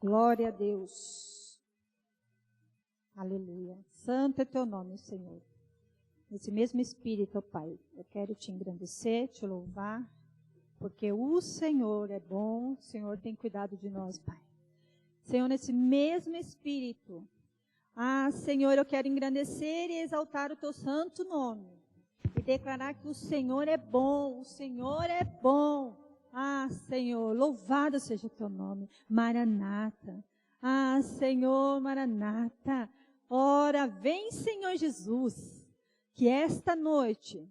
Glória a Deus. Aleluia. Santo é teu nome, Senhor. Nesse mesmo espírito, ó Pai, eu quero te engrandecer, te louvar, porque o Senhor é bom, o Senhor tem cuidado de nós, Pai. Senhor, nesse mesmo espírito, Senhor, eu quero engrandecer e exaltar o teu santo nome. E declarar que o Senhor é bom, o Senhor é bom. Senhor, louvado seja o teu nome. Maranata. Senhor, Maranata. Ora, vem, Senhor Jesus, que esta noite,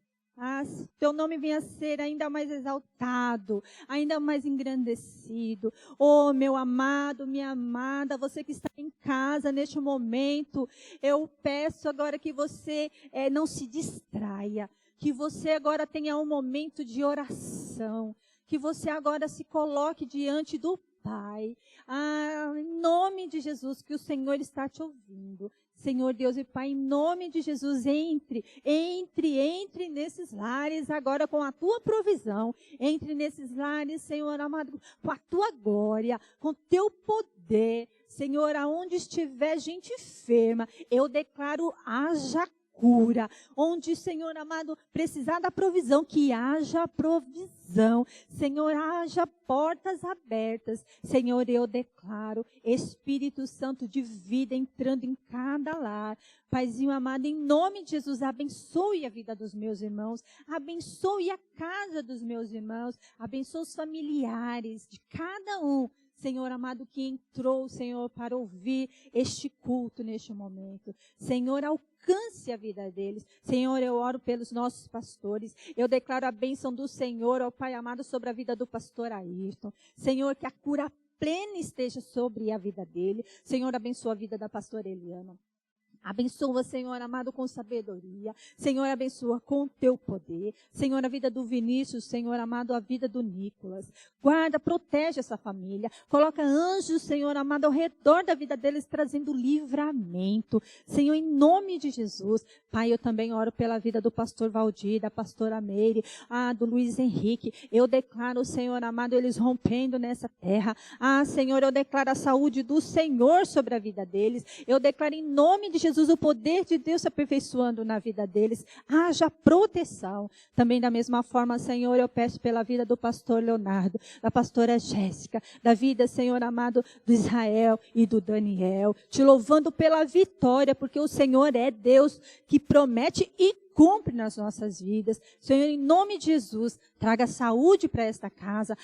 teu nome venha a ser ainda mais exaltado, ainda mais engrandecido. Oh, meu amado, minha amada, você que está em casa neste momento, eu peço agora que você não se distraia, que você agora tenha um momento de oração, que você agora se coloque diante do Pai. Em nome de Jesus, que o Senhor está te ouvindo. Senhor Deus e Pai, em nome de Jesus, entre nesses lares agora com a tua provisão. Entre nesses lares, Senhor amado, com a tua glória, com teu poder. Senhor, aonde estiver gente enferma, eu declaro haja cura. Onde, Senhor amado, precisar da provisão, que haja provisão. Senhor, haja portas abertas. Senhor, eu declaro Espírito Santo de vida entrando em cada lar. Paizinho amado, em nome de Jesus, abençoe a vida dos meus irmãos, abençoe a casa dos meus irmãos, abençoe os familiares de cada um. Senhor amado, que entrou, Senhor, para ouvir este culto neste momento. Senhor, alcance a vida deles. Senhor, eu oro pelos nossos pastores. Eu declaro a bênção do Senhor, ó Pai amado, sobre a vida do pastor Ayrton. Senhor, que a cura plena esteja sobre a vida dele. Senhor, abençoa a vida da pastora Eliana. Abençoa, Senhor amado, com sabedoria. Senhor, abençoa com o teu poder. Senhor, a vida do Vinícius, Senhor amado, a vida do Nicolas. Guarda, protege essa família. Coloca anjos, Senhor amado, ao redor da vida deles, trazendo livramento. Senhor, em nome de Jesus. Pai, eu também oro pela vida do pastor Valdir, da pastora Meire, do Luiz Henrique. Eu declaro, Senhor amado, eles rompendo nessa terra. Senhor, eu declaro a saúde do Senhor sobre a vida deles. Eu declaro em nome de Jesus o poder de Deus se aperfeiçoando na vida deles. Haja proteção. Também da mesma forma, Senhor, eu peço pela vida do pastor Leonardo, da pastora Jéssica, da vida, Senhor amado, do Israel e do Daniel. Te louvando pela vitória, porque o Senhor é Deus que promete e cumpre nas nossas vidas. Senhor, em nome de Jesus, traga saúde para esta casa.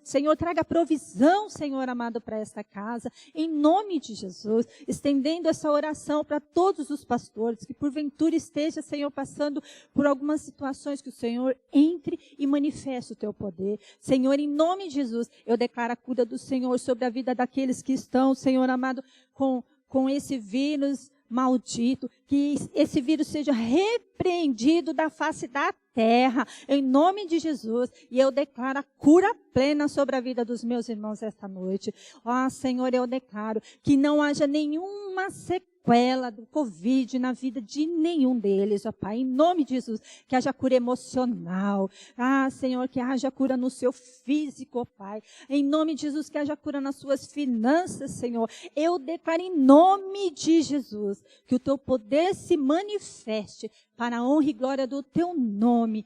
Senhor, traga provisão, Senhor amado, para esta casa. Em nome de Jesus, estendendo essa oração para todos os pastores, que porventura esteja, Senhor, passando por algumas situações, que o Senhor entre e manifeste o teu poder. Senhor, em nome de Jesus, eu declaro a cura do Senhor sobre a vida daqueles que estão, Senhor amado, com esse vírus maldito, que esse vírus seja repreendido da face da terra, em nome de Jesus, e eu declaro a cura plena sobre a vida dos meus irmãos esta noite. Senhor, eu declaro que não haja nenhuma sequela do Covid na vida de nenhum deles, ó Pai, em nome de Jesus, que haja cura emocional, Senhor, que haja cura no seu físico, ó Pai, em nome de Jesus, que haja cura nas suas finanças, Senhor. Eu declaro em nome de Jesus, que o teu poder se manifeste para a honra e glória do teu nome.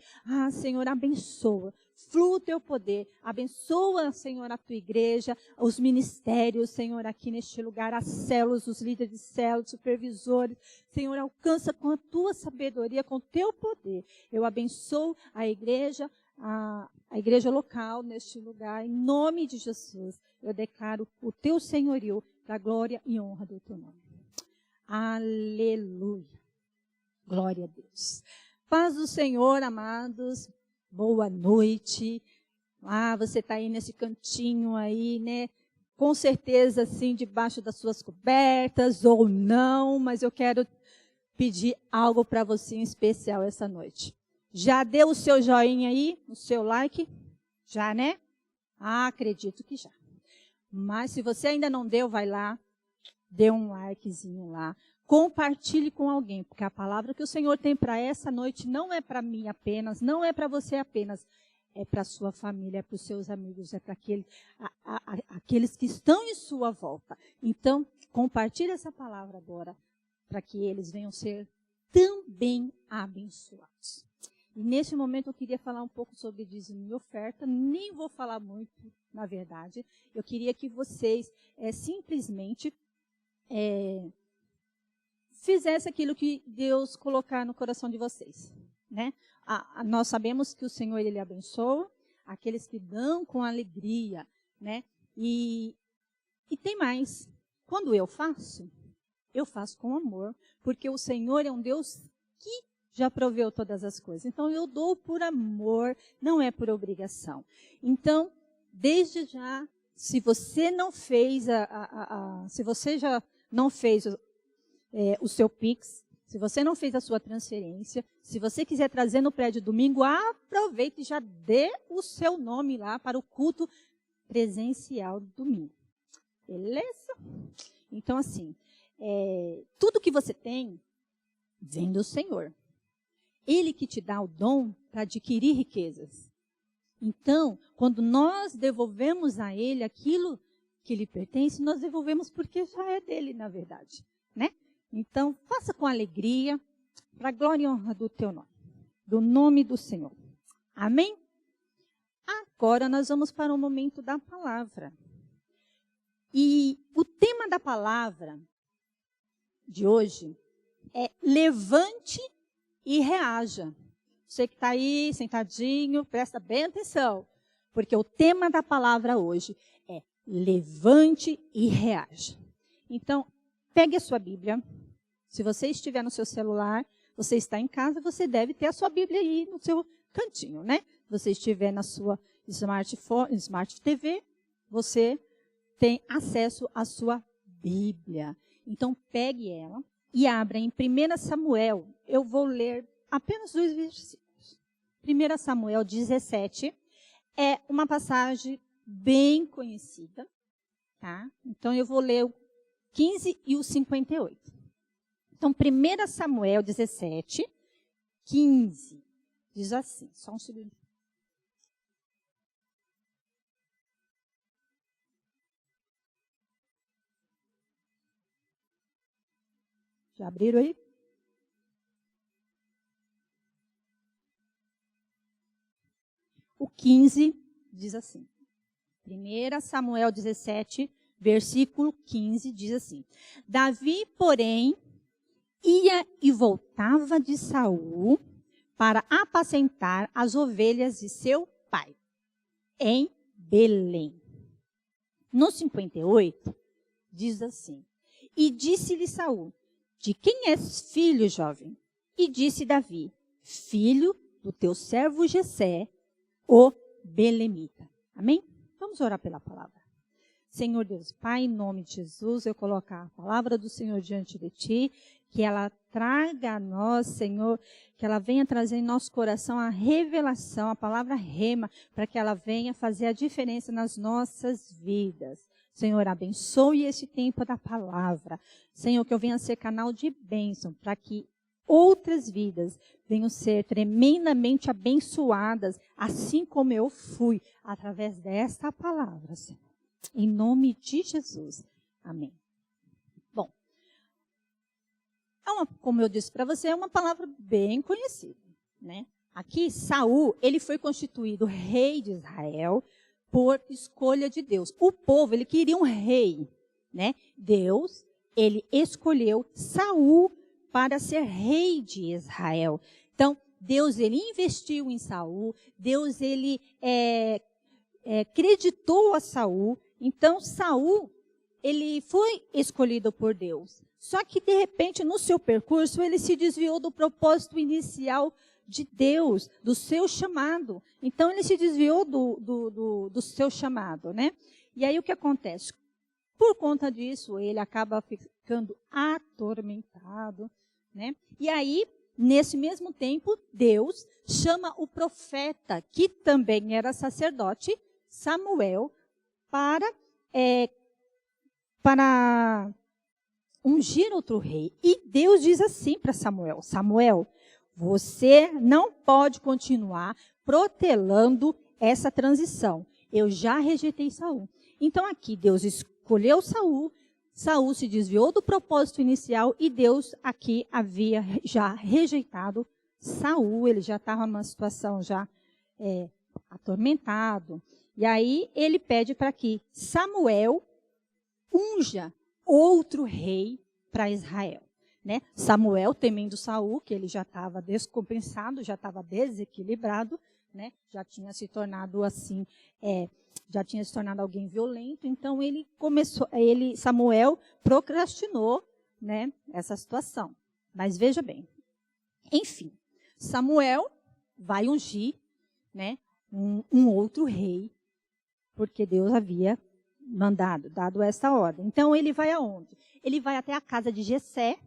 Senhor, abençoa. Flua o teu poder, abençoa, Senhor, a tua igreja, os ministérios, Senhor, aqui neste lugar, as células, os líderes de células, supervisores. Senhor, alcança com a tua sabedoria, com o teu poder. Eu abençoo a igreja local neste lugar, em nome de Jesus. Eu declaro o teu senhorio, da glória e honra do teu nome. Aleluia. Glória a Deus. Paz do Senhor, amados. Boa noite. Você está aí nesse cantinho aí, né? Com certeza, assim, debaixo das suas cobertas ou não, mas eu quero pedir algo para você em especial essa noite. Já deu o seu joinha aí, o seu like? Já, né? Acredito que já. Mas se você ainda não deu, vai lá, dê um likezinho lá. Compartilhe com alguém, porque a palavra que o Senhor tem para essa noite não é para mim apenas, não é para você apenas, é para a sua família, é para os seus amigos, é para aqueles que estão em sua volta. Então, compartilhe essa palavra agora, para que eles venham ser também abençoados. E neste momento eu queria falar um pouco sobre dízimo e oferta, nem vou falar muito, na verdade. Eu queria que vocês simplesmente fizessem aquilo que Deus colocar no coração de vocês, né? Nós sabemos que o Senhor, Ele abençoa aqueles que dão com alegria, né? E tem mais. Quando eu faço com amor, porque o Senhor é um Deus que já proveu todas as coisas. Então, eu dou por amor, não é por obrigação. Então, desde já, se você não fez se você já não fez o seu Pix, se você não fez a sua transferência, se você quiser trazer no prédio domingo, aproveite e já dê o seu nome lá para o culto presencial domingo. Beleza? Então, assim, tudo que você tem vem do Senhor. Ele que te dá o dom para adquirir riquezas. Então, quando nós devolvemos a Ele aquilo que lhe pertence, nós devolvemos porque já é dele, na verdade, né? Então, faça com alegria, para a glória e honra do teu nome, do nome do Senhor. Amém? Agora nós vamos para o momento da palavra. E o tema da palavra de hoje é levante e reaja. Você que está aí sentadinho, presta bem atenção, porque o tema da palavra hoje é levante e reaja. Então, pegue a sua Bíblia. Se você estiver no seu celular, você está em casa, você deve ter a sua Bíblia aí no seu cantinho, né? Se você estiver na sua Smart TV, você tem acesso à sua Bíblia. Então, pegue ela e abra em 1 Samuel. Eu vou ler apenas 2 versículos. 1 Samuel 17 é uma passagem bem conhecida, tá? Então, eu vou ler o 15 e o 58. Então, 1 Samuel 17, 15, diz assim, só um segundo. Já abriram aí? O 15 diz assim. 1 Samuel 17, versículo 15, diz assim. Davi, porém, ia e voltava de Saul para apacentar as ovelhas de seu pai, em Belém. No 58, diz assim. E disse-lhe Saul, de quem és filho, jovem? E disse Davi, filho do teu servo Jessé, o belemita. Amém? Vamos orar pela palavra. Senhor Deus Pai, em nome de Jesus, eu coloco a palavra do Senhor diante de Ti, que ela traga a nós, Senhor, que ela venha trazer em nosso coração a revelação, a palavra rema, para que ela venha fazer a diferença nas nossas vidas. Senhor, abençoe esse tempo da palavra. Senhor, que eu venha ser canal de bênção, para que outras vidas venham ser tremendamente abençoadas, assim como eu fui, através desta palavra, Senhor. Em nome de Jesus. Amém. Bom, como eu disse para você, é uma palavra bem conhecida, né? Aqui, Saul, ele foi constituído rei de Israel por escolha de Deus. O povo, ele queria um rei, né? Deus, ele escolheu Saul para ser rei de Israel. Então, Deus, ele investiu em Saul, Deus, ele creditou a Saul. Então, Saul, ele foi escolhido por Deus. Só que, de repente, no seu percurso, ele se desviou do propósito inicial de Deus, do seu chamado. Então, ele se desviou do seu chamado, né? E aí, o que acontece? Por conta disso, ele acaba ficando atormentado, né? E aí, nesse mesmo tempo, Deus chama o profeta, que também era sacerdote, Samuel, para ungir outro rei. E Deus diz assim para Samuel, Samuel, você não pode continuar protelando essa transição. Eu já rejeitei Saul. Então aqui Deus escolheu Saul, Saul se desviou do propósito inicial e Deus aqui havia já rejeitado Saul. Ele já estava numa situação já atormentado. E aí ele pede para que Samuel unja outro rei para Israel. Né? Samuel, temendo Saul, que ele já estava descompensado, já estava desequilibrado, né? Já tinha se tornado assim, já tinha se tornado alguém violento. Então Samuel procrastinou, né, essa situação. Mas veja bem, enfim, Samuel vai ungir, né, um outro rei, porque Deus havia dado essa ordem. Então ele vai aonde? Ele vai até a casa de Jessé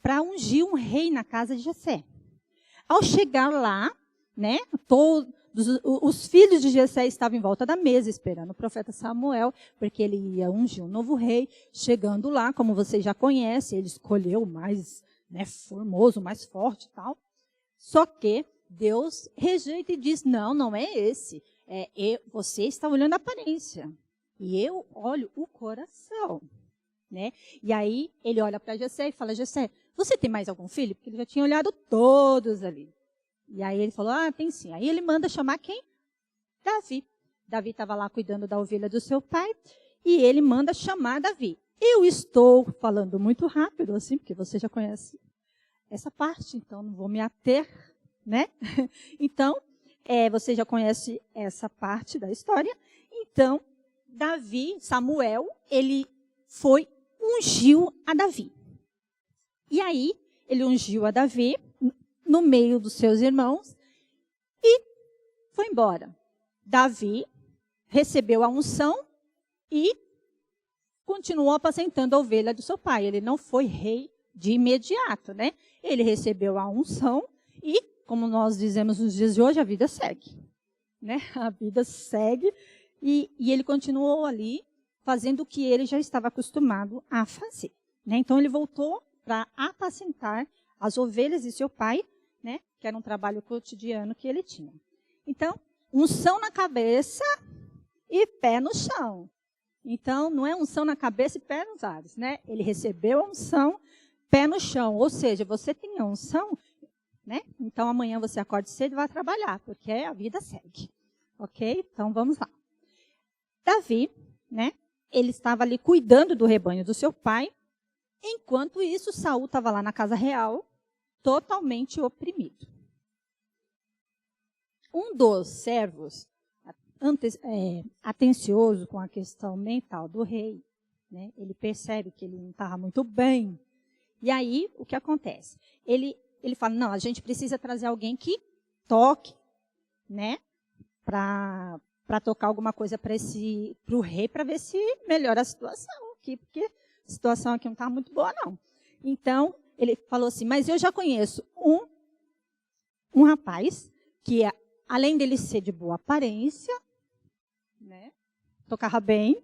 para ungir um rei na casa de Jessé. Ao chegar lá, né, todos os filhos de Jessé estavam em volta da mesa esperando o profeta Samuel, porque ele ia ungir um novo rei. Chegando lá, como vocês já conhecem, ele escolheu o mais, né, formoso, o mais forte e tal. Só que Deus rejeita e diz, não é esse. Você está olhando a aparência. E eu olho o coração. Né? E aí ele olha para Jessé e fala, Jessé, você tem mais algum filho? Porque ele já tinha olhado todos ali. E aí ele falou, tem sim. Aí ele manda chamar quem? Davi. Davi estava lá cuidando da ovelha do seu pai. E ele manda chamar Davi. Eu estou falando muito rápido, assim, porque você já conhece essa parte, então não vou me ater, né? Então, você já conhece essa parte da história. Então, Samuel, ele ungiu a Davi. E aí, ele ungiu a Davi no meio dos seus irmãos e foi embora. Davi recebeu a unção e continuou apacentando a ovelha do seu pai. Ele não foi rei de imediato, né? Ele recebeu a unção e, como nós dizemos nos dias de hoje, a vida segue. Né? A vida segue e ele continuou ali fazendo o que ele já estava acostumado a fazer. Né? Então, ele voltou para apacentar as ovelhas de seu pai, né? Que era um trabalho cotidiano que ele tinha. Então, unção na cabeça e pé no chão. Então, não é unção na cabeça e pé nos ares. Né? Ele recebeu a unção, pé no chão. Ou seja, você tem a unção, né? Então, amanhã você acorda cedo e vai trabalhar, porque a vida segue. Ok? Então, vamos lá. Davi, né? Ele estava ali cuidando do rebanho do seu pai. Enquanto isso, Saul estava lá na casa real, totalmente oprimido. Um dos servos, atencioso com a questão mental do rei, né, ele percebe que ele não estava muito bem. E aí, o que acontece? Ele fala, não, a gente precisa trazer alguém que toque, né, para tocar alguma coisa para o rei, para ver se melhora a situação aqui, porque a situação aqui não está muito boa, não. Então, ele falou assim, mas eu já conheço um rapaz que, além dele ser de boa aparência, né, tocava bem,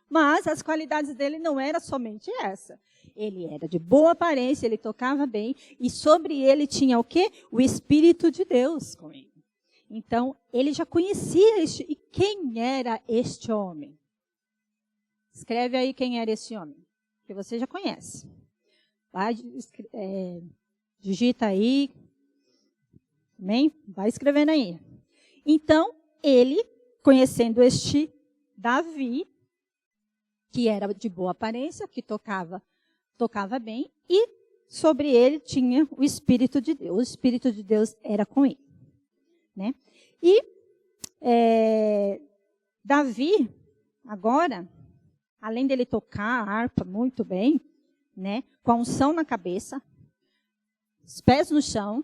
mas as qualidades dele não eram somente essa. Ele era de boa aparência, ele tocava bem, e sobre ele tinha o quê? O Espírito de Deus com ele. Então, ele já conhecia e quem era este homem? Escreve aí quem era esse homem, que você já conhece. Vai, digita aí, amém? Vai escrevendo aí. Então, ele, conhecendo este Davi, que era de boa aparência, que tocava bem, e sobre ele tinha o Espírito de Deus. O Espírito de Deus era com ele. Né? E Davi, agora, além dele tocar a harpa muito bem, né, com a unção na cabeça, os pés no chão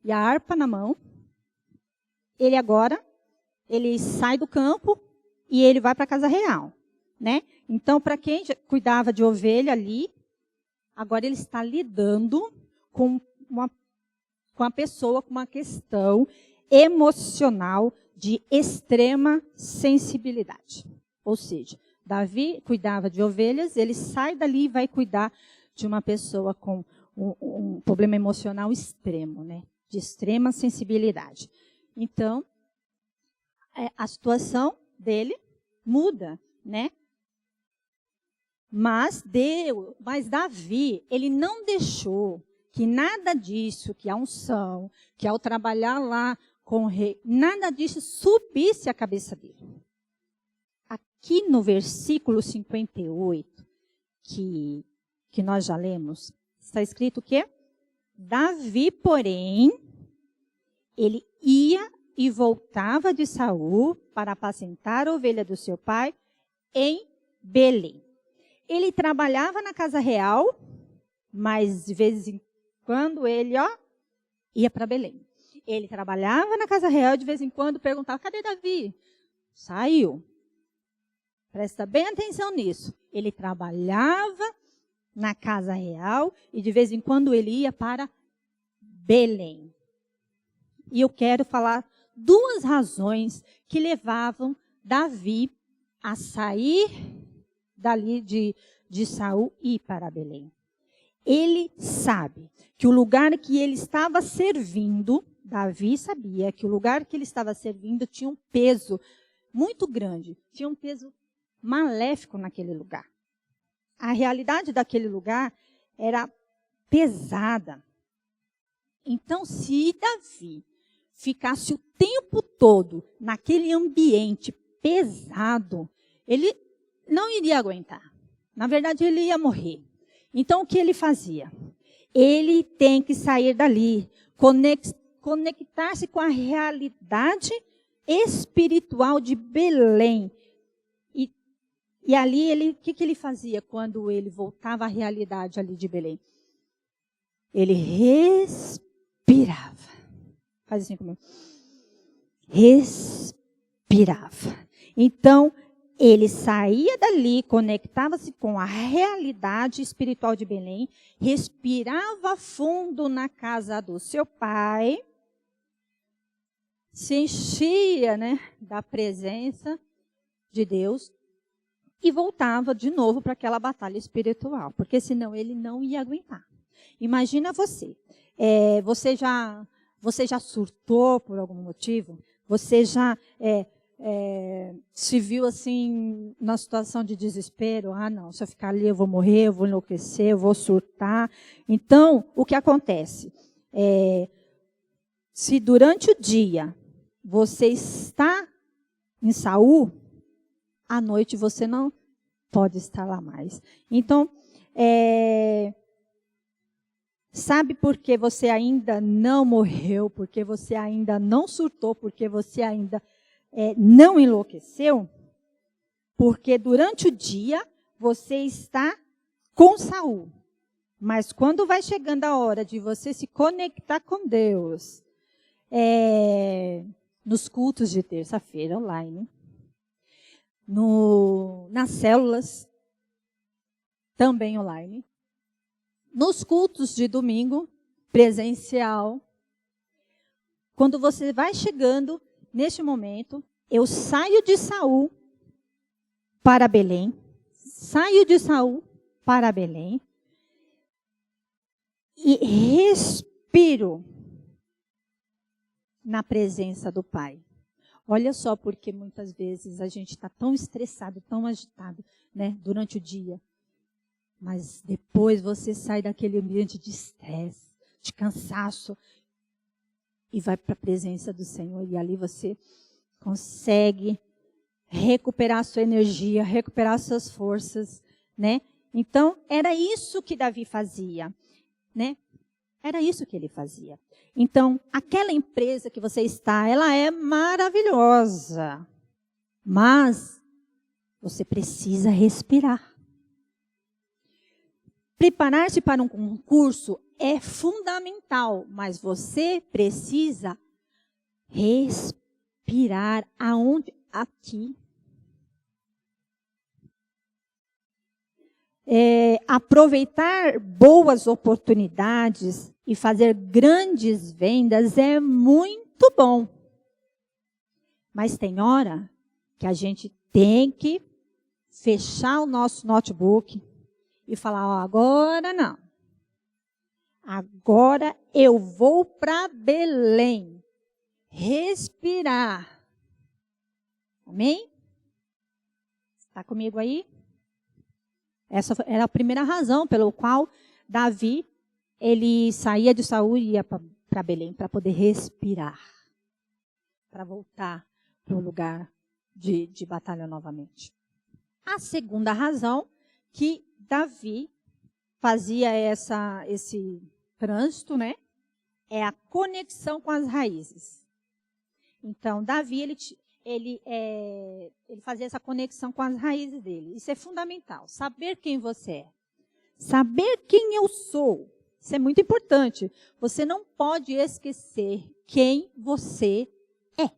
e a harpa na mão, ele sai do campo e ele vai para a casa real. Né? Então, para quem cuidava de ovelha ali, agora ele está lidando com a pessoa com uma questão emocional de extrema sensibilidade. Ou seja, Davi cuidava de ovelhas, ele sai dali e vai cuidar de uma pessoa com um problema emocional extremo, né? De extrema sensibilidade. Então, a situação dele muda, né? Mas Davi, ele não deixou que nada disso, que a unção, que ao trabalhar lá com o rei, nada disso subisse a cabeça dele. Aqui no versículo 58, que nós já lemos, está escrito o quê? Davi, porém, ele ia e voltava de Saul para apacentar a ovelha do seu pai em Belém. Ele trabalhava na casa real, mas de vez em quando ele, ia para Belém. Ele trabalhava na casa real e de vez em quando perguntava, cadê Davi? Saiu. Presta bem atenção nisso. Ele trabalhava na casa real e de vez em quando ele ia para Belém. E eu quero falar 2 razões que levavam Davi a sair dali de Saul e ir para Belém. Ele sabe que o lugar que ele estava servindo, Davi sabia que o lugar que ele estava servindo tinha um peso muito grande, tinha um peso maléfico naquele lugar. A realidade daquele lugar era pesada. Então, se Davi ficasse o tempo todo naquele ambiente pesado, ele não iria aguentar. Na verdade, ele ia morrer. Então, o que ele fazia? Ele tem que sair dali, conectar-se com a realidade espiritual de Belém. E ali, o que ele fazia quando ele voltava à realidade ali de Belém? Ele respirava. Faz assim comigo. Respirava. Então, ele saía dali, conectava-se com a realidade espiritual de Belém, respirava fundo na casa do seu pai, se enchia, da presença de Deus e voltava de novo para aquela batalha espiritual, porque senão ele não ia aguentar. Imagina você, você já surtou por algum motivo? Você já se viu assim, na situação de desespero? Ah, não, se eu ficar ali eu vou morrer, eu vou enlouquecer, eu vou surtar. Então, o que acontece? Se durante o dia você está em Saul, à noite você não pode estar lá mais. Então, sabe por que você ainda não morreu? Porque você ainda não surtou? Porque você ainda não enlouqueceu? Porque durante o dia você está com Saul. Mas quando vai chegando a hora de você se conectar com Deus, nos cultos de terça-feira online, nas células, também online, nos cultos de domingo, presencial, quando você vai chegando, neste momento, eu saio de Saul para Belém, e respiro na presença do Pai. Olha só porque muitas vezes a gente está tão estressado, tão agitado, durante o dia. Mas depois você sai daquele ambiente de estresse, de cansaço, e vai para a presença do Senhor. E ali você consegue recuperar a sua energia, recuperar as suas forças, Então, era isso que Davi fazia, Era isso que ele fazia. Então, aquela empresa que você está, ela é maravilhosa. Mas você precisa respirar. Preparar-se para um concurso é fundamental, mas você precisa respirar. Aonde? Aqui. Aproveitar boas oportunidades e fazer grandes vendas é muito bom. Mas tem hora que a gente tem que fechar o nosso notebook e falar, agora não. Agora eu vou para Belém. Respirar. Amém? Está comigo aí? Essa era a primeira razão pelo qual Davi, ele saía de Saul e ia para Belém, para poder respirar, para voltar para o lugar de batalha novamente. A segunda razão que Davi fazia esse trânsito, né, é a conexão com as raízes. Então, Davi, ele fazia essa conexão com as raízes dele. Isso é fundamental. Saber quem você é. Saber quem eu sou. Isso é muito importante. Você não pode esquecer quem você é.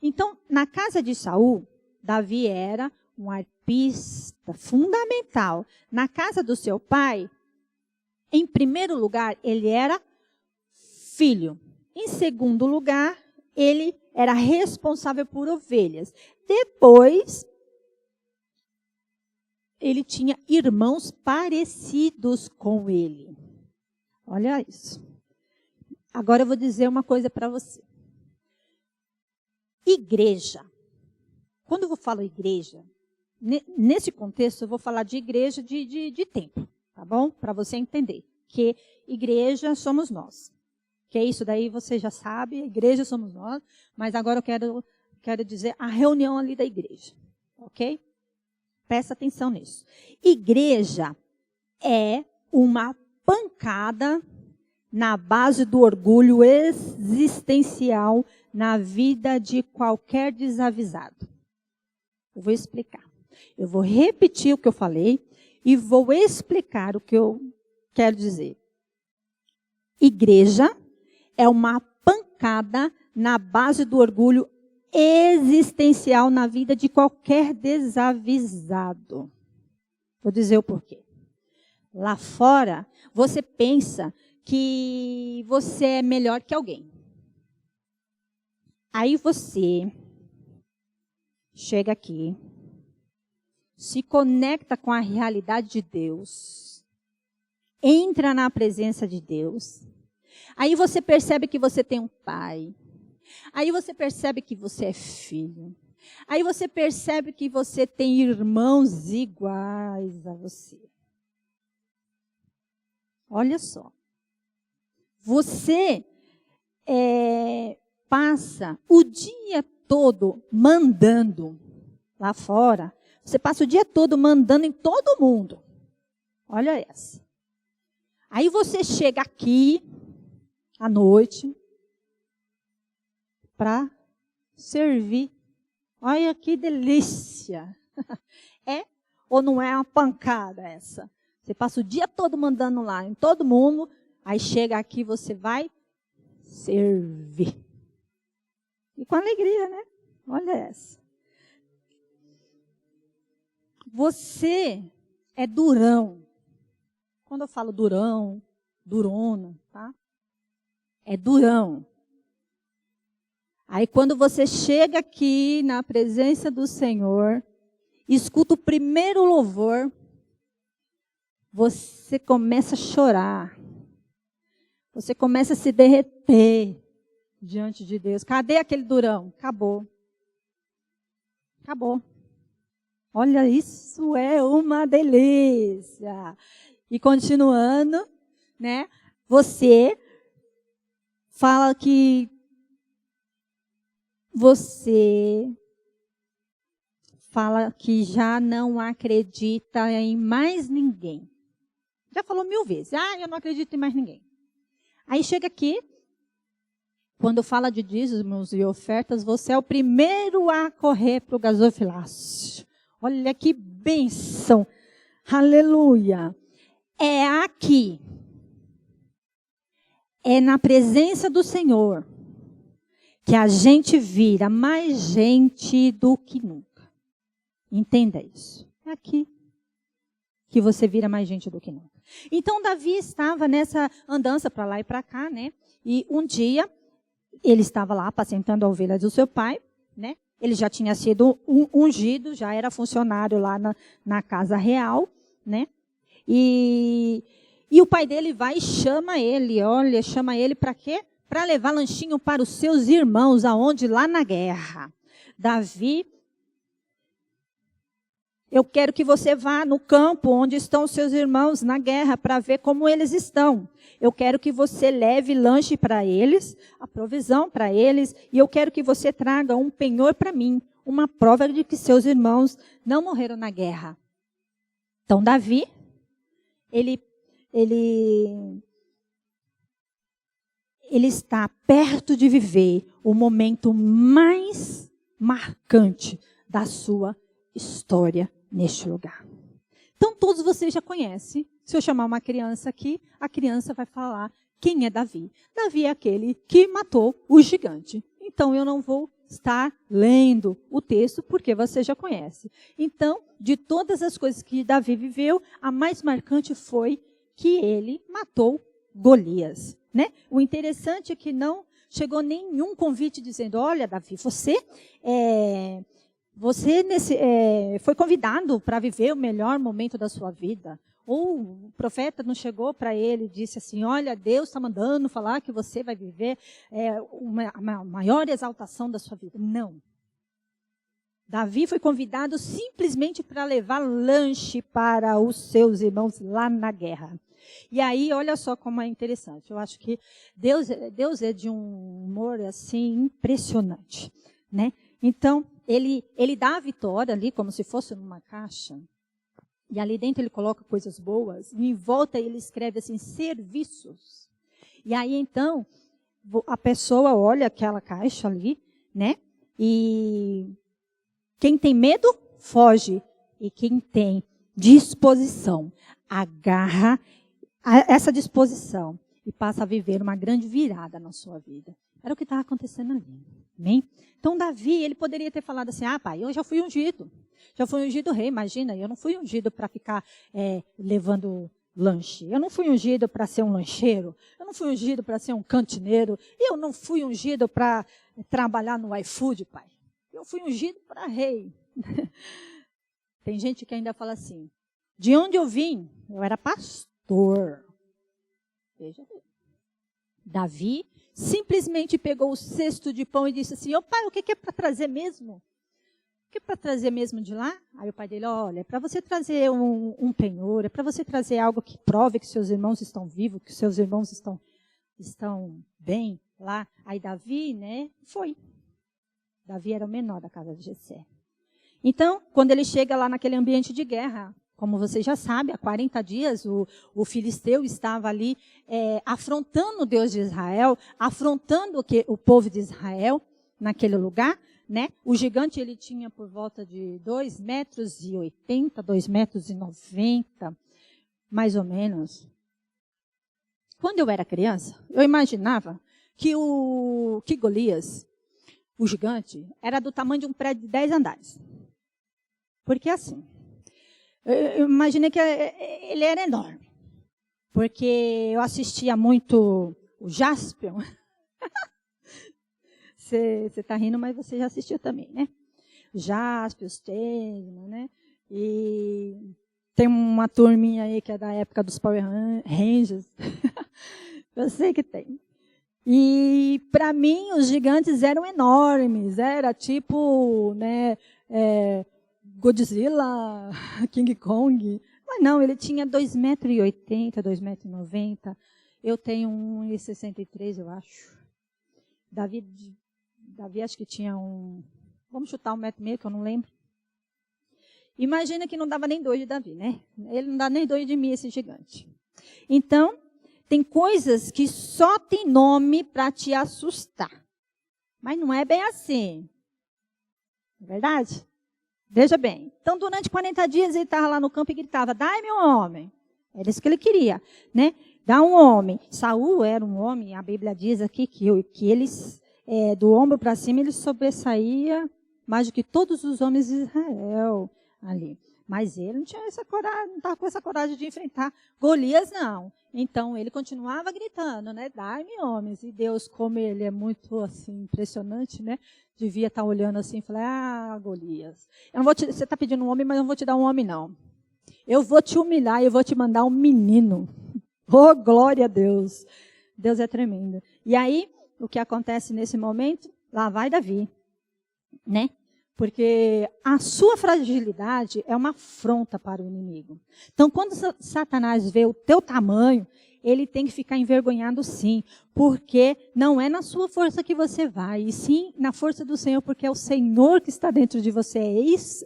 Então, na casa de Saul, Davi era um arpista fundamental. Na casa do seu pai, em primeiro lugar, ele era filho. Em segundo lugar, ele era responsável por ovelhas. Depois, ele tinha irmãos parecidos com ele. Olha isso. Agora eu vou dizer uma coisa para você. Igreja. Quando eu falo igreja, nesse contexto eu vou falar de igreja de templo, tá bom? Para você entender que igreja somos nós. Que isso daí você já sabe, a igreja somos nós, mas agora eu quero dizer a reunião ali da igreja, ok? Presta atenção nisso. Igreja é uma pancada na base do orgulho existencial na vida de qualquer desavisado. Eu vou explicar. Eu vou repetir o que eu falei e vou explicar o que eu quero dizer. Igreja é uma pancada na base do orgulho existencial na vida de qualquer desavisado. Vou dizer o porquê. Lá fora, você pensa que você é melhor que alguém. Aí você chega aqui, se conecta com a realidade de Deus, entra na presença de Deus. Aí você percebe que você tem um pai. Aí você percebe que você é filho. Aí você percebe que você tem irmãos iguais a você. Olha só. Você passa o dia todo mandando lá fora. Você passa o dia todo mandando em todo mundo. Olha essa. Aí você chega aqui à noite para servir. Olha que delícia. É ou não é uma pancada essa? Você passa o dia todo mandando lá em todo mundo, aí chega aqui você vai servir. E com alegria, né? Olha essa. Você é durão. Quando eu falo durão, durona, tá? É durão. Aí quando você chega aqui na presença do Senhor, escuta o primeiro louvor, você começa a chorar. Você começa a se derreter diante de Deus. Cadê aquele durão? Acabou. Acabou. Olha, isso é uma delícia. E continuando, né? Você fala que já não acredita em mais ninguém. Já falou 1000 vezes. Eu não acredito em mais ninguém. Aí chega aqui, quando fala de dízimos e ofertas, você é o primeiro a correr para o gasofilácio. Olha que bênção. Aleluia. É aqui. É na presença do Senhor que a gente vira mais gente do que nunca. Entenda isso. É aqui que você vira mais gente do que nunca. Então, Davi estava nessa andança para lá e para cá, né? E um dia, ele estava lá apacentando a ovelha do seu pai, né? Ele já tinha sido ungido, já era funcionário lá na casa real, né? E o pai dele vai e chama ele, chama ele para quê? Para levar lanchinho para os seus irmãos, aonde? Lá na guerra. Davi, eu quero que você vá no campo onde estão os seus irmãos na guerra para ver como eles estão. Eu quero que você leve lanche para eles, a provisão para eles, e eu quero que você traga um penhor para mim, uma prova de que seus irmãos não morreram na guerra. Então, Davi, ele está perto de viver o momento mais marcante da sua história neste lugar. Então, todos vocês já conhecem. Se eu chamar uma criança aqui, a criança vai falar quem é Davi. Davi é aquele que matou o gigante. Então, eu não vou estar lendo o texto, porque você já conhece. Então, de todas as coisas que Davi viveu, a mais marcante foi que ele matou Golias. Né? O interessante é que não chegou nenhum convite dizendo, olha, Davi, você foi convidado para viver o melhor momento da sua vida. Ou o profeta não chegou para ele e disse assim, olha, Deus está mandando falar que você vai viver uma maior exaltação da sua vida. Não. Davi foi convidado simplesmente para levar lanche para os seus irmãos lá na guerra. E aí, olha só como é interessante. Eu acho que Deus é de um humor assim impressionante, né? Então, ele dá a vitória ali como se fosse numa caixa. E ali dentro ele coloca coisas boas. E em volta ele escreve assim, serviços. E aí então, a pessoa olha aquela caixa ali, né? E quem tem medo, foge. E quem tem disposição, agarra essa disposição e passa a viver uma grande virada na sua vida. Era o que estava acontecendo ali. Amém? Então, Davi, ele poderia ter falado assim, pai, eu já fui ungido. Já fui ungido rei, imagina, eu não fui ungido para ficar levando lanche. Eu não fui ungido para ser um lancheiro. Eu não fui ungido para ser um cantineiro. Eu não fui ungido para trabalhar no iFood, pai. Eu fui ungido para rei. Tem gente que ainda fala assim, de onde eu vim? Eu era pastor. Veja bem. Davi simplesmente pegou o cesto de pão e disse assim, pai, o que é para trazer mesmo? O que é para trazer mesmo de lá? Aí o pai dele, olha, é para você trazer um penhor, é para você trazer algo que prove que seus irmãos estão vivos, que seus irmãos estão bem lá. Aí Davi, né, foi. Davi era o menor da casa de Jessé. Então, quando ele chega lá naquele ambiente de guerra, como você já sabe, há 40 dias o filisteu estava ali afrontando o Deus de Israel, afrontando o povo de Israel naquele lugar, né? O gigante ele tinha por volta de 2,80 metros, 2,90 metros, mais ou menos. Quando eu era criança, eu imaginava que Golias, o gigante, era do tamanho de um prédio de 10 andares. Porque assim, eu imaginei que ele era enorme. Porque eu assistia muito o Jaspion. Você está rindo, mas você já assistiu também, né? Jaspion, os Tenma, né? E tem uma turminha aí que é da época dos Power Rangers. Eu sei que tem. E para mim os gigantes eram enormes. Era tipo, né? Godzilla, King Kong. Mas não, ele tinha 2,80 metros, 2,90 metros. Eu tenho 1,63, eu acho. Davi acho que tinha vamos chutar 1,5 metro, que eu não lembro. Imagina que não dava nem 2 de Davi, né? Ele não dá nem 2 de mim, esse gigante. Então, tem coisas que só tem nome para te assustar. Mas não é bem assim. Não é verdade? Veja bem. Então, durante 40 dias, ele estava lá no campo e gritava, dai-me um homem. Era isso que ele queria, né? Dá um homem. Saul era um homem, a Bíblia diz aqui que eles, do ombro para cima, ele sobressaía mais do que todos os homens de Israel ali. Mas ele não tinha essa coragem, não estava com essa coragem de enfrentar Golias, não. Então, ele continuava gritando, né? Dai-me homens. E Deus, como ele é muito, assim, impressionante, né? Devia estar olhando assim e falar, Golias, você está pedindo um homem, mas eu não vou te dar um homem, não. Eu vou te humilhar e eu vou te mandar um menino. Oh, glória a Deus. Deus é tremendo. E aí, o que acontece nesse momento? Lá vai Davi, né? Porque a sua fragilidade é uma afronta para o inimigo. Então, quando Satanás vê o teu tamanho, ele tem que ficar envergonhado sim. Porque não é na sua força que você vai, e sim na força do Senhor, porque é o Senhor que está dentro de você. Isso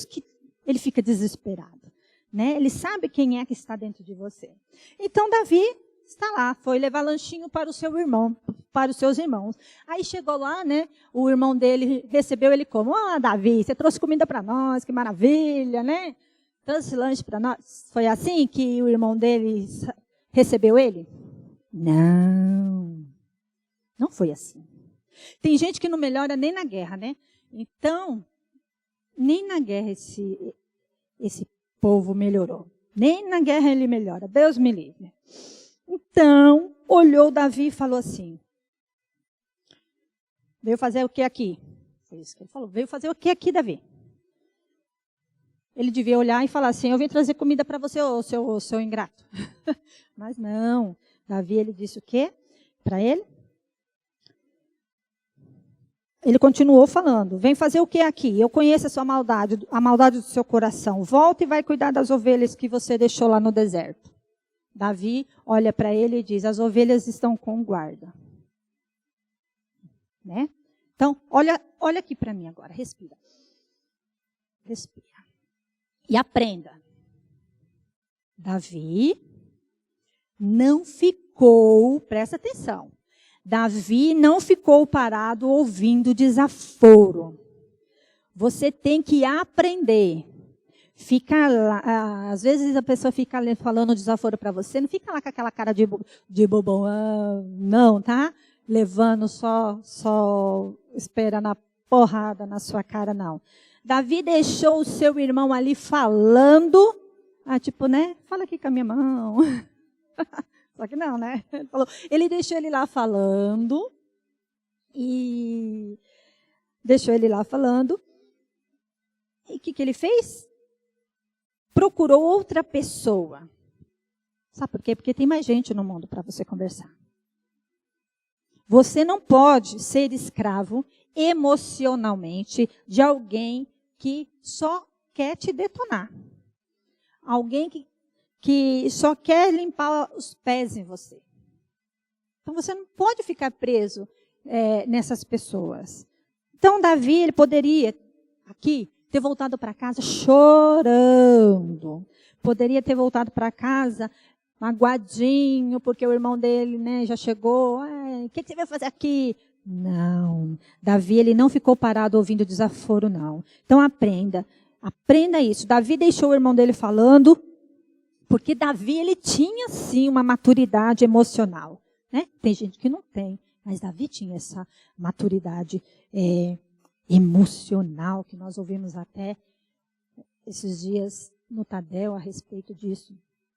que ele fica desesperado. Né? Ele sabe quem é que está dentro de você. Então, Davi está lá, foi levar lanchinho para o seu irmão, para os seus irmãos. Aí chegou lá, né? O irmão dele recebeu ele como: Davi, você trouxe comida para nós, que maravilha, né? Trouxe lanche para nós. Foi assim que o irmão dele recebeu ele? Não. Não foi assim. Tem gente que não melhora nem na guerra, né? Então, nem na guerra esse povo melhorou. Nem na guerra ele melhora. Deus me livre. Então, olhou Davi e falou assim: veio fazer o que aqui? Foi isso que ele falou. Veio fazer o que aqui, Davi? Ele devia olhar e falar assim: eu vim trazer comida para você, ô seu ingrato. Mas não. Davi, ele disse o quê para ele? Ele continuou falando: vem fazer o que aqui? Eu conheço a sua maldade, a maldade do seu coração. Volta e vai cuidar das ovelhas que você deixou lá no deserto. Davi olha para ele e diz: as ovelhas estão com guarda. Né? Então, olha aqui para mim agora, respira. Respira. E aprenda. Davi não ficou, presta atenção, Davi não ficou parado ouvindo desaforo. Você tem que aprender. Fica lá, às vezes a pessoa fica falando desaforo para você, não fica lá com aquela cara de bobão, não, tá? Levando só esperando a porrada na sua cara, não. Davi deixou o seu irmão ali falando, tipo, né? Fala aqui com a minha mão. Só que não, né? Ele deixou ele lá falando, e o que ele fez? Procurou outra pessoa. Sabe por quê? Porque tem mais gente no mundo para você conversar. Você não pode ser escravo emocionalmente de alguém que só quer te detonar. Alguém que só quer limpar os pés em você. Então você não pode ficar preso nessas pessoas. Então Davi, ele poderia aqui ter voltado para casa chorando. Poderia ter voltado para casa magoadinho, porque o irmão dele, né, já chegou. O que você vai fazer aqui? Não. Davi, ele não ficou parado ouvindo desaforo, não. Então aprenda isso. Davi deixou o irmão dele falando, porque Davi, ele tinha sim uma maturidade emocional. Né? Tem gente que não tem, mas Davi tinha essa maturidade emocional, que nós ouvimos até esses dias no Tadel a respeito disso.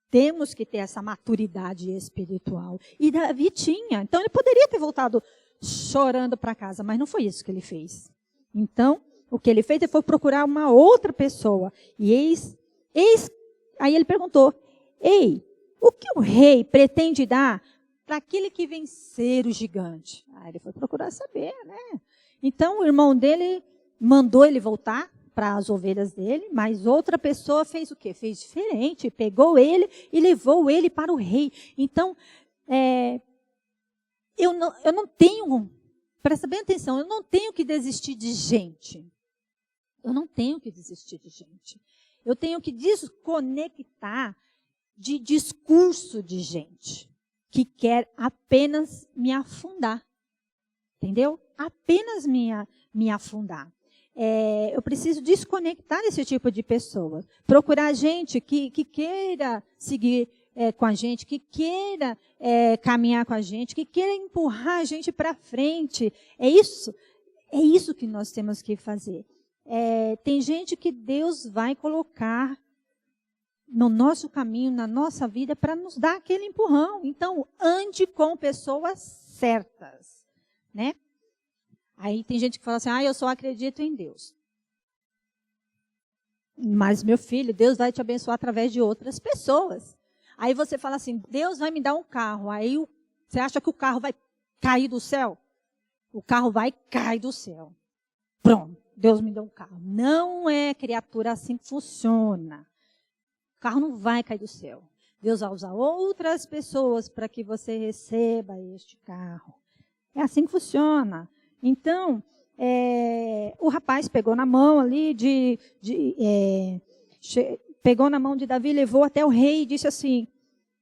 Temos que ter essa maturidade espiritual. E Davi tinha. Então ele poderia ter voltado chorando para casa, mas não foi isso que ele fez. Então, o que ele fez foi procurar uma outra pessoa. E aí ele perguntou: ei, o que o rei pretende dar para aquele que vencer o gigante? Ele foi procurar saber, né? Então o irmão dele mandou ele voltar para as ovelhas dele, mas outra pessoa fez o quê? Fez diferente, pegou ele e levou ele para o rei. Então, eu não tenho, presta bem atenção, eu não tenho que desistir de gente. Eu não tenho que desistir de gente. Eu tenho que desconectar de discurso de gente que quer apenas me afundar. Entendeu? Apenas me afundar. Eu preciso desconectar desse tipo de pessoa. Procurar gente que queira seguir com a gente, que queira caminhar com a gente, que queira empurrar a gente para frente. É isso que nós temos que fazer. Tem gente que Deus vai colocar no nosso caminho, na nossa vida, para nos dar aquele empurrão. Então, ande com pessoas certas. Né? Aí tem gente que fala assim: eu só acredito em Deus. Mas, meu filho, Deus vai te abençoar através de outras pessoas. Aí você fala assim: Deus vai me dar um carro. Aí você acha que o carro vai cair do céu? O carro vai cair do céu. Pronto. Deus me deu um carro. Não é, criatura, assim que funciona. O carro não vai cair do céu. Deus vai usar outras pessoas para que você receba este carro. É assim que funciona. Então, o rapaz pegou na mão ali pegou na mão de Davi, levou até o rei e disse assim,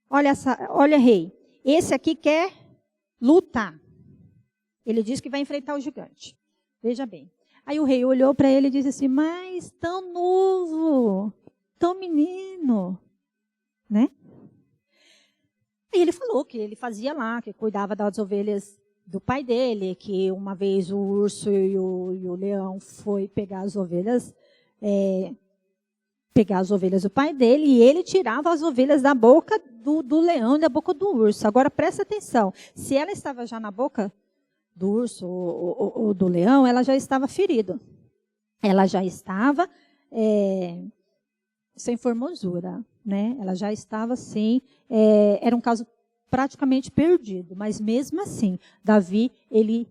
olha rei, esse aqui quer lutar. Ele disse que vai enfrentar o gigante. Veja bem. Aí o rei olhou para ele e disse assim, mas tão novo, tão menino, né? Aí ele falou que ele fazia lá, que cuidava das ovelhas do pai dele, que uma vez o urso e o leão foi pegar as ovelhas do pai dele, e ele tirava as ovelhas da boca do leão e da boca do urso. Agora, presta atenção, se ela estava já na boca do urso ou do leão, ela já estava ferida. Ela já estava sem formosura, né? Ela já estava assim, era um caso praticamente perdido, mas mesmo assim, Davi, ele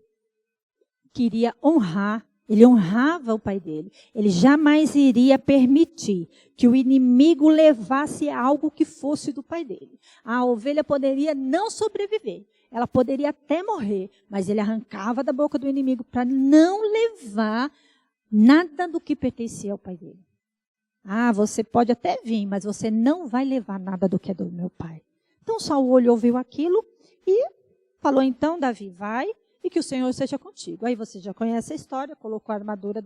queria honrar, ele honrava o pai dele. Ele jamais iria permitir que o inimigo levasse algo que fosse do pai dele. A ovelha poderia não sobreviver, ela poderia até morrer, mas ele arrancava da boca do inimigo para não levar nada do que pertencia ao pai dele. Ah, você pode até vir, mas você não vai levar nada do que é do meu pai. Então Saul ouviu aquilo e falou, então, Davi, vai e que o Senhor seja contigo. Aí você já conhece a história, colocou a armadura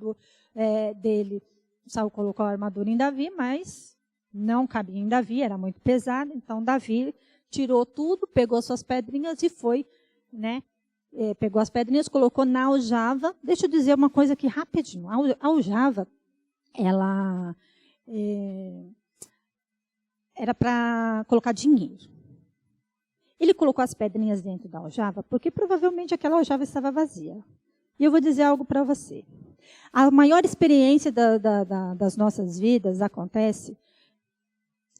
dele. Saul colocou a armadura em Davi, mas não cabia em Davi, era muito pesada. Então Davi tirou tudo, pegou suas pedrinhas e foi, né? Pegou as pedrinhas, colocou na aljava. Deixa eu dizer uma coisa aqui rapidinho. A aljava, ela era para colocar dinheiro. Ele colocou as pedrinhas dentro da aljava porque provavelmente aquela aljava estava vazia. E eu vou dizer algo para você. A maior experiência das nossas vidas acontece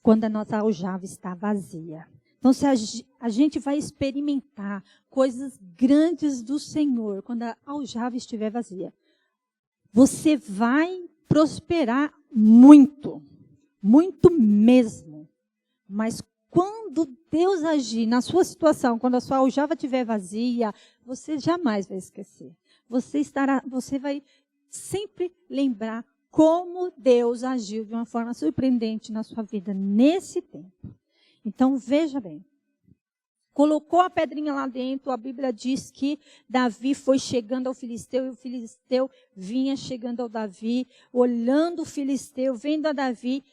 quando a nossa aljava está vazia. Então, se a gente vai experimentar coisas grandes do Senhor quando a aljava estiver vazia, você vai prosperar muito, muito mesmo. Mas quando Deus agir na sua situação, quando a sua aljava estiver vazia, você jamais vai esquecer. Você vai sempre lembrar como Deus agiu de uma forma surpreendente na sua vida nesse tempo. Então, veja bem. Colocou a pedrinha lá dentro, a Bíblia diz que Davi foi chegando ao filisteu, e o filisteu vinha chegando ao Davi, olhando o filisteu, vendo a Davi,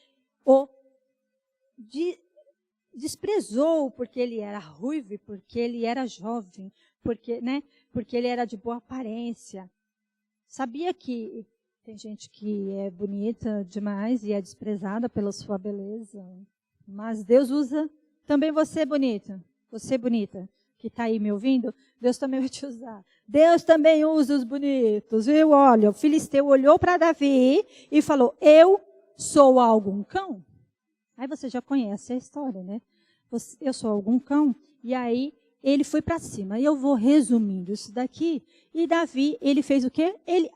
desprezou porque ele era ruivo, porque ele era jovem, porque ele era de boa aparência. Sabia que tem gente que é bonita demais e é desprezada pela sua beleza, mas Deus usa também você bonita. Você bonita, que está aí me ouvindo, Deus também vai te usar. Deus também usa os bonitos. Viu? Olha, o filisteu olhou para Davi e falou, eu sou algum cão? Aí você já conhece a história, né? Eu sou algum cão? E aí ele foi para cima. E eu vou resumindo isso daqui. E Davi, ele fez o quê? Ele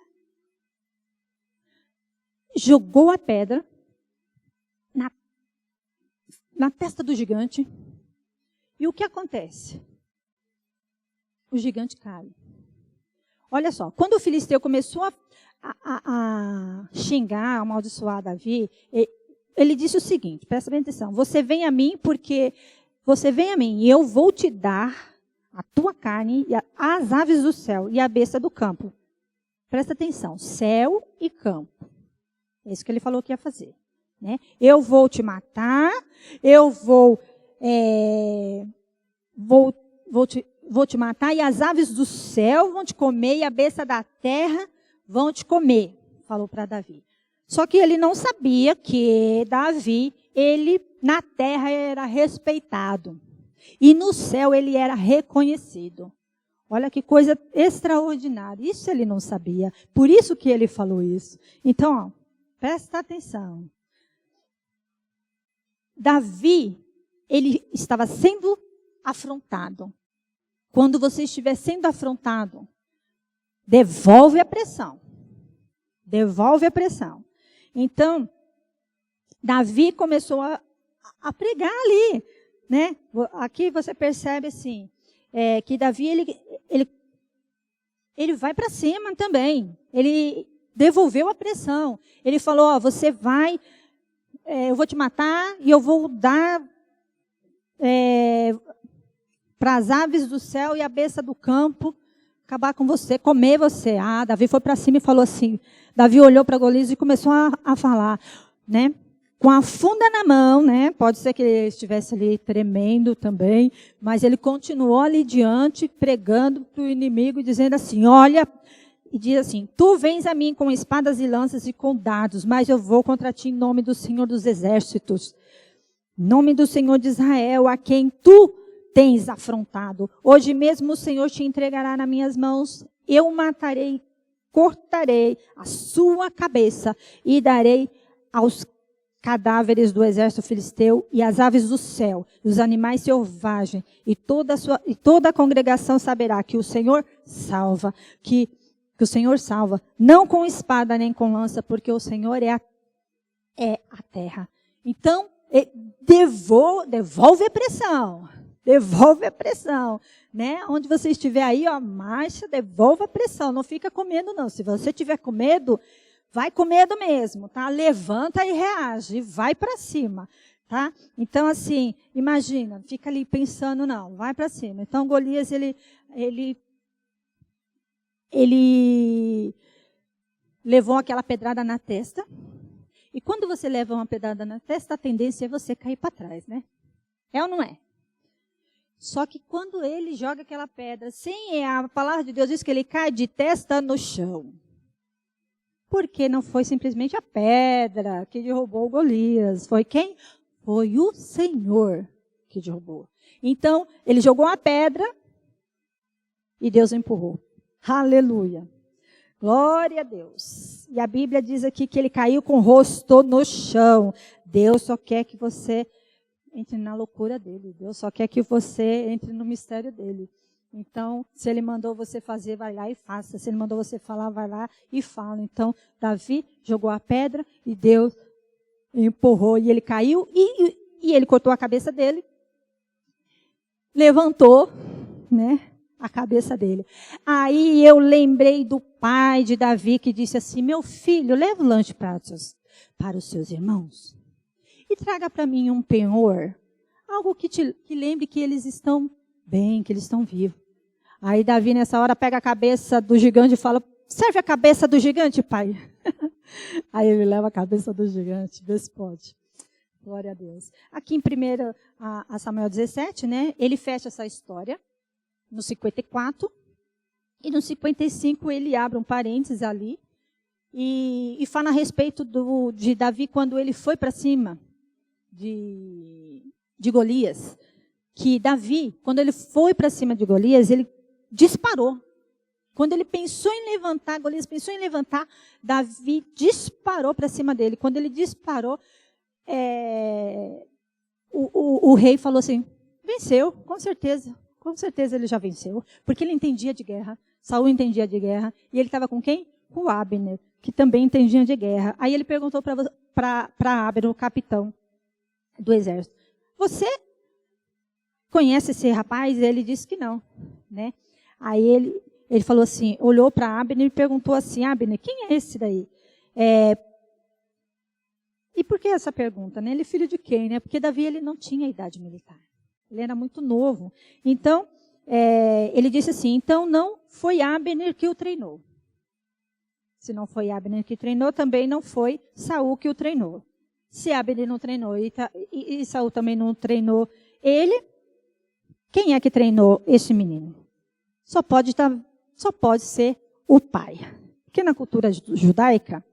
jogou a pedra na testa do gigante. E o que acontece? O gigante cai. Olha só, quando o filisteu começou a xingar, a amaldiçoar Davi, ele disse o seguinte, presta bem atenção, você vem a mim e eu vou te dar a tua carne, e as aves do céu e a besta do campo. Presta atenção, céu e campo. É isso que ele falou que ia fazer. Né? Eu vou te matar, eu vou te matar, e as aves do céu vão te comer, e a besta da terra vão te comer, falou para Davi. Só que ele não sabia que Davi, ele na terra era respeitado, e no céu ele era reconhecido. Olha que coisa extraordinária, isso ele não sabia, por isso que ele falou isso. Então, ó, presta atenção. Davi, ele estava sendo afrontado. Quando você estiver sendo afrontado, devolve a pressão. Devolve a pressão. Então, Davi começou a pregar ali, né? Aqui você percebe assim, que Davi, ele vai para cima também. Ele devolveu a pressão. Ele falou, você vai, eu vou te matar e eu vou dar para as aves do céu e a besta do campo acabar com você, comer você. Davi foi para cima e falou assim. Davi olhou para Golias e começou a falar, né? Com a funda na mão, né? Pode ser que ele estivesse ali tremendo também, mas ele continuou ali diante, pregando para o inimigo, dizendo assim, olha, e diz assim, tu vens a mim com espadas e lanças e com dardos, mas eu vou contra ti em nome do Senhor dos Exércitos, em nome do Senhor de Israel, a quem tu tens afrontado. Hoje mesmo o Senhor te entregará nas minhas mãos, eu matarei, cortarei a sua cabeça e darei aos cadáveres do exército filisteu e as aves do céu, os animais selvagens, e toda a congregação saberá que o Senhor salva, que o Senhor salva, não com espada nem com lança, porque o Senhor é a terra. Então, devolve a pressão. Devolve a pressão, né? Onde você estiver aí, marcha, devolve a pressão. Não fica com medo, não. Se você tiver com medo, vai com medo mesmo, tá? Levanta e reage, vai para cima, tá? Então, assim, imagina, fica ali pensando, não, vai para cima. Então, Golias, ele levou aquela pedrada na testa. E quando você leva uma pedrada na testa, a tendência é você cair para trás, né? É ou não é? Só que quando ele joga aquela pedra, a palavra de Deus diz que ele cai de testa no chão. Porque não foi simplesmente a pedra que derrubou Golias. Foi quem? Foi o Senhor que derrubou. Então, ele jogou a pedra e Deus empurrou. Aleluia. Glória a Deus. E a Bíblia diz aqui que ele caiu com o rosto no chão. Deus só quer que você entre na loucura dele. Deus só quer que você entre no mistério dele. Então, se ele mandou você fazer, vai lá e faça. Se ele mandou você falar, vai lá e fala. Então, Davi jogou a pedra e Deus empurrou e ele caiu e ele cortou a cabeça dele. Levantou, né, a cabeça dele. Aí eu lembrei do pai de Davi que disse assim, meu filho, leva o lanche para os seus irmãos. E traga para mim um penhor, algo que lembre que eles estão bem, que eles estão vivos. Aí Davi nessa hora pega a cabeça do gigante e fala, serve a cabeça do gigante, pai? Aí ele leva a cabeça do gigante, vê se pode. Glória a Deus. Aqui em 1 Samuel 17, né, ele fecha essa história, no 54, e no 55 ele abre um parênteses ali, e fala a respeito de Davi quando ele foi para cima de Golias, que Davi, quando ele foi para cima de Golias, ele disparou. Quando ele pensou em levantar, Golias pensou em levantar, Davi disparou para cima dele. Quando ele disparou, o rei falou assim, venceu, com certeza ele já venceu, porque ele entendia de guerra, Saul entendia de guerra, e ele estava com quem? Com Abner, que também entendia de guerra. Aí ele perguntou para Abner, o capitão do exército, você conhece esse rapaz? Ele disse que não, né? Aí ele falou assim, olhou para Abner e perguntou assim, Abner, quem é esse daí? E por que essa pergunta, né? Ele é filho de quem, né? Porque Davi, ele não tinha idade militar. Ele era muito novo. Então, ele disse assim, então não foi Abner que o treinou. Se não foi Abner que treinou, também não foi Saul que o treinou. Se Abner não treinou e Saul também não treinou ele, quem é que treinou esse menino? Só pode ser o pai. Porque na cultura judaica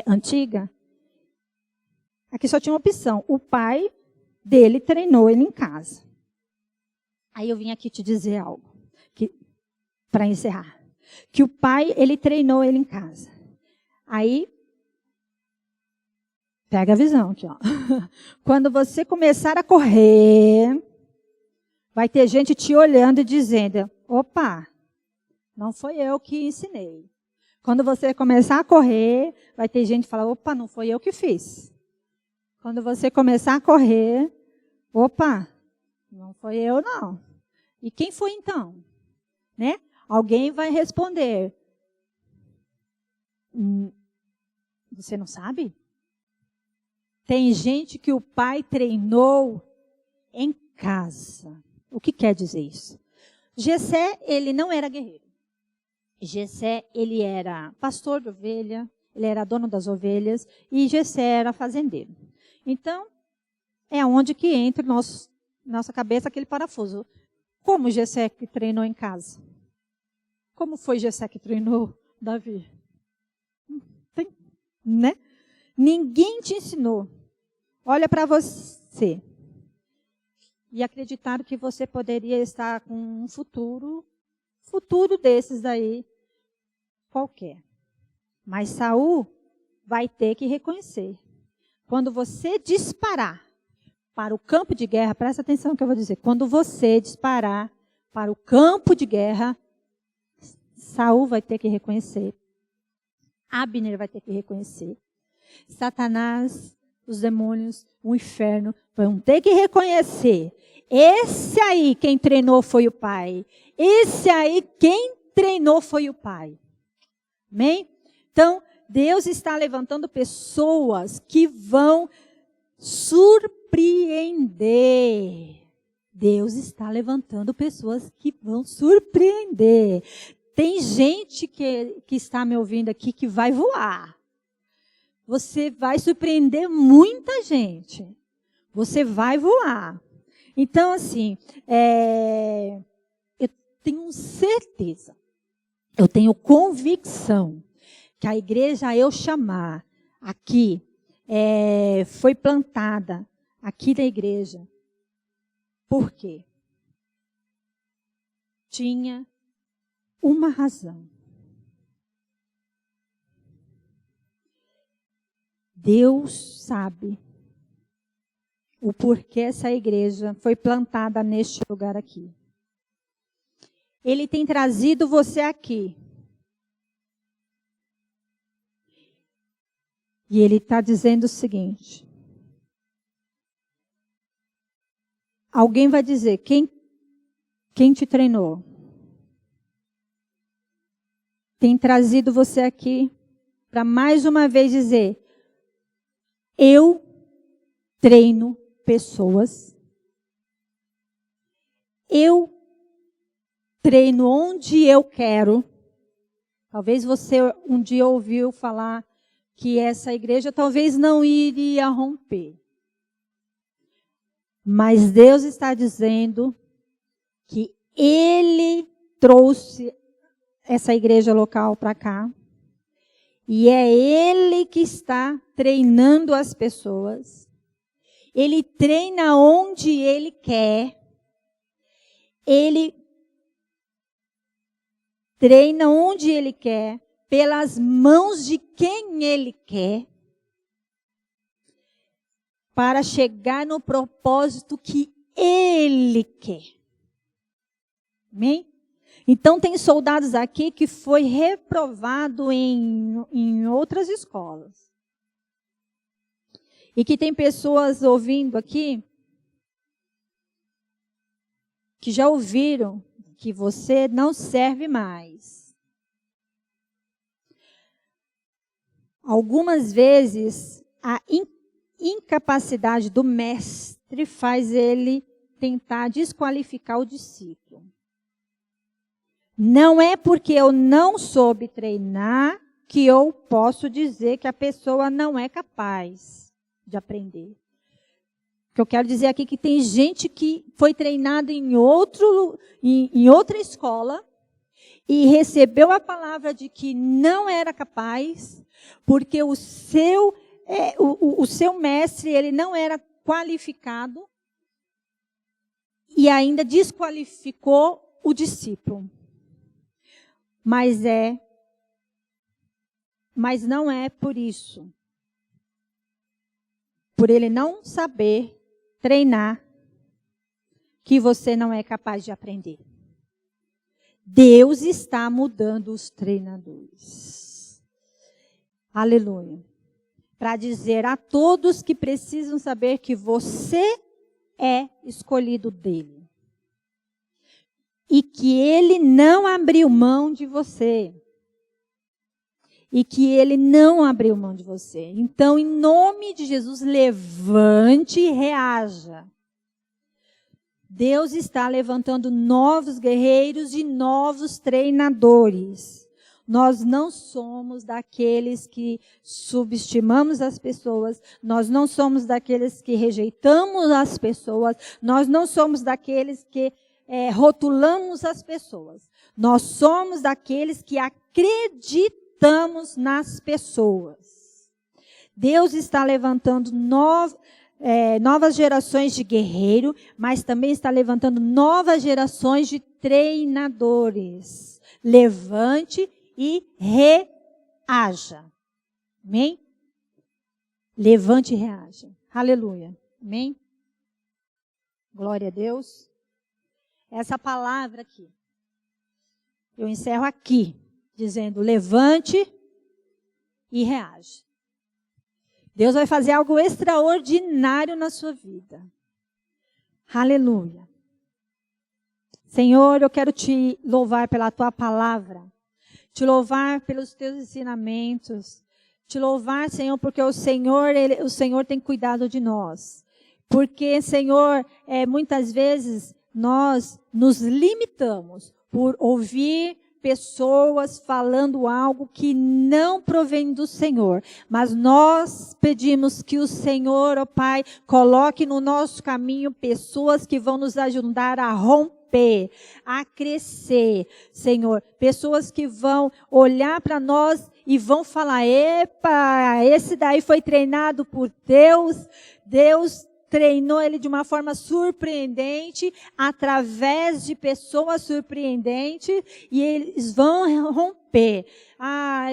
antiga, aqui só tinha uma opção. O pai dele treinou ele em casa. Aí eu vim aqui te dizer algo, para encerrar. Que o pai, ele treinou ele em casa. Aí, pega a visão aqui, ó. Quando você começar a correr, vai ter gente te olhando e dizendo, opa, não foi eu que ensinei. Quando você começar a correr, vai ter gente que fala, opa, não foi eu que fiz. Quando você começar a correr, opa, não foi eu não. E quem foi então? Né? Alguém vai responder. Você não sabe? Tem gente que o pai treinou em casa. O que quer dizer isso? Jessé, ele não era guerreiro. Jessé, ele era pastor de ovelha, ele era dono das ovelhas, e Jessé era fazendeiro. Então, é onde que entra nossa cabeça aquele parafuso. Como Jessé que treinou em casa? Como foi Jessé que treinou Davi? Né? Ninguém te ensinou. Olha para você. E acreditaram que você poderia estar com um futuro desses daí, qualquer. Mas Saul vai ter que reconhecer. Quando você disparar para o campo de guerra, presta atenção no que eu vou dizer. Quando você disparar para o campo de guerra, Saul vai ter que reconhecer. Abner vai ter que reconhecer. Satanás, os demônios, o inferno vão ter que reconhecer. Esse aí quem treinou foi o pai. Esse aí quem treinou foi o pai. Amém? Então, Deus está levantando pessoas que vão surpreender. Deus está levantando pessoas que vão surpreender. Tem gente que está me ouvindo aqui que vai voar. Você vai surpreender muita gente. Você vai voar. Então, assim, eu tenho certeza, eu tenho convicção que a igreja a eu chamar aqui, foi plantada aqui da igreja. Por quê? Tinha uma razão. Deus sabe o porquê essa igreja foi plantada neste lugar aqui. Ele tem trazido você aqui. E ele está dizendo o seguinte. Alguém vai dizer, quem te treinou? Tem trazido você aqui para mais uma vez dizer, eu treino pessoas. Eu treino onde eu quero. Talvez você um dia ouviu falar que essa igreja talvez não iria romper. Mas Deus está dizendo que Ele trouxe essa igreja local para cá. E é Ele que está treinando as pessoas. Ele treina onde Ele quer. Ele treina onde Ele quer, pelas mãos de quem Ele quer, para chegar no propósito que Ele quer. Amém? Então, tem soldados aqui que foi reprovado em outras escolas. E que tem pessoas ouvindo aqui que já ouviram que você não serve mais. Algumas vezes, a incapacidade do mestre faz ele tentar desqualificar o discípulo. Não é porque eu não soube treinar que eu posso dizer que a pessoa não é capaz de aprender. O que eu quero dizer aqui é que tem gente que foi treinada em outra escola e recebeu a palavra de que não era capaz, porque o seu mestre ele não era qualificado e ainda desqualificou o discípulo. Mas não é por isso. Por ele não saber treinar, que você não é capaz de aprender. Deus está mudando os treinadores. Aleluia. Para dizer a todos que precisam saber que você é escolhido dele. E que ele não abriu mão de você. E que ele não abriu mão de você. Então, em nome de Jesus, levante e reaja. Deus está levantando novos guerreiros e novos treinadores. Nós não somos daqueles que subestimamos as pessoas, nós não somos daqueles que rejeitamos as pessoas, nós não somos daqueles que rotulamos as pessoas. Nós somos daqueles que acreditamos nas pessoas. Deus está levantando novas gerações de guerreiro, mas também está levantando novas gerações de treinadores. Levante e reaja. Amém? Levante e reaja. Aleluia. Amém? Glória a Deus. Essa palavra aqui, eu encerro aqui, dizendo levante e reaja. Deus vai fazer algo extraordinário na sua vida. Aleluia. Senhor, eu quero te louvar pela tua palavra. Te louvar pelos teus ensinamentos. Te louvar, Senhor, porque o Senhor tem cuidado de nós. Porque, Senhor, muitas vezes nós nos limitamos por ouvir pessoas falando algo que não provém do Senhor. Mas nós pedimos que o Senhor, ó Pai, coloque no nosso caminho pessoas que vão nos ajudar a romper, a crescer, Senhor. Pessoas que vão olhar para nós e vão falar, epa, esse daí foi treinado por Deus. Deus treinou ele de uma forma surpreendente, através de pessoas surpreendentes, e eles vão romper.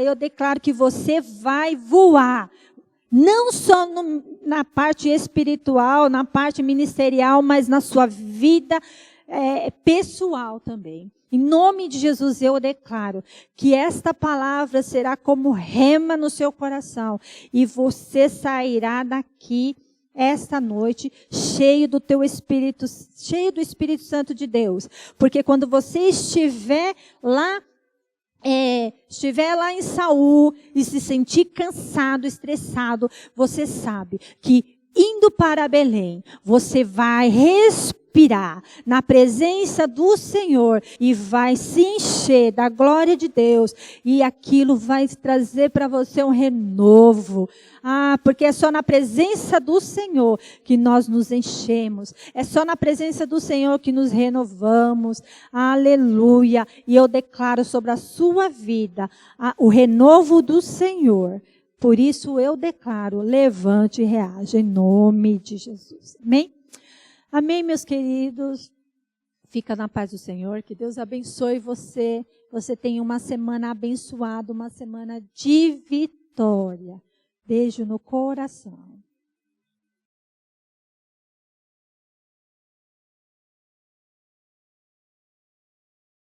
Eu declaro que você vai voar. Não só na parte espiritual, na parte ministerial, mas na sua vida pessoal também. Em nome de Jesus, eu declaro que esta palavra será como rema no seu coração. E você sairá daqui esta noite, cheio do teu Espírito, cheio do Espírito Santo de Deus. Porque quando você estiver lá em Saul e se sentir cansado, estressado, você sabe que indo para Belém, você vai respirar na presença do Senhor e vai se encher da glória de Deus, e aquilo vai trazer para você um renovo. Porque é só na presença do Senhor que nós nos enchemos, é só na presença do Senhor que nos renovamos. Aleluia. E eu declaro sobre a sua vida o renovo do Senhor. Por isso eu declaro, levante e reaja em nome de Jesus. Amém? Amém, meus queridos. Fica na paz do Senhor, que Deus abençoe você. Você tenha uma semana abençoada, uma semana de vitória. Beijo no coração.